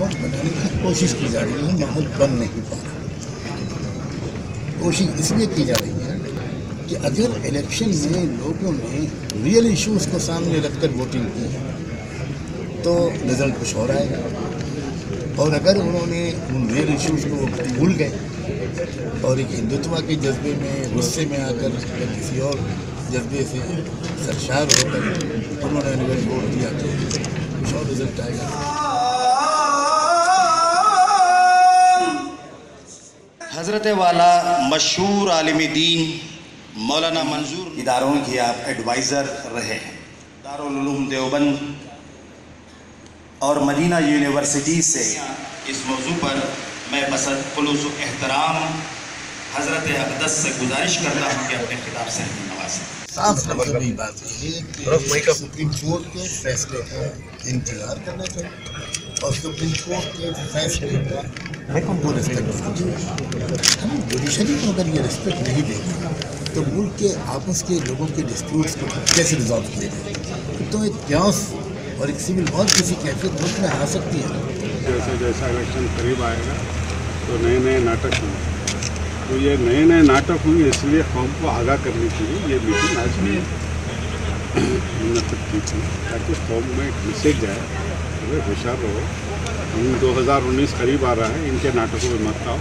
माहौल बनाने की कोशिश की जा रही है, माहौल बन नहीं पा रहा। कोशिश इसलिए की जा रही है कि अगर इलेक्शन में लोगों ने रियल इश्यूज को सामने रखकर वोटिंग की तो रिजल्ट कुछ और आएगा, और अगर उन्होंने उन रियल इश्यूज को भूल गए और एक हिंदुत्व के जज्बे में, गुस्से में आकर या किसी और जज्बे से सरशार होकर उन्होंने अगर वोट दिया तो कुछ और रिजल्ट आएगा। हज़रत वाला मशहूर आलिम दीन मौलाना मंजूर इदारों के आप एडवाइज़र रहे हैं। दारुल उलूम देवबंद और मदीना यूनिवर्सिटी से इस मौजू पर मैं बसत खुलूस एहतराम हज़रत अक़दस से गुजारिश करता हूँ कि अपने खिताब से नवाज़ें। साफ लफ्ज़ों बात ये कि सुप्रीम कोर्ट के फैसले का इंतज़ार करना चाहिए और सुप्रीम कोर्ट के फैसले का को रिस्पेक्ट देना चाहिए। हम जुडिशरी को अगर ये रिस्पेक्ट नहीं देंगे तो मुल्क के आपस के लोगों के डिस्प्यूट्स को कैसे रिजॉल्व किए जाए? तो एक क्यास और एक सिविल वॉर किसी कैफियत मुल्क में आ सकती है। जैसे जैसा इलेक्शन करीब आएगा तो नए नए नाटक होंगे, तो ये नए नए नाटक होंगे, इसलिए कौम को आगाह करने के लिए ये मीटिंग आज मुनक़िद की थी ताकि कौम में एक मैसेज जाए, होशियार रहो, 2019 करीब आ रहा है, इनके नाटकों में मत आओ।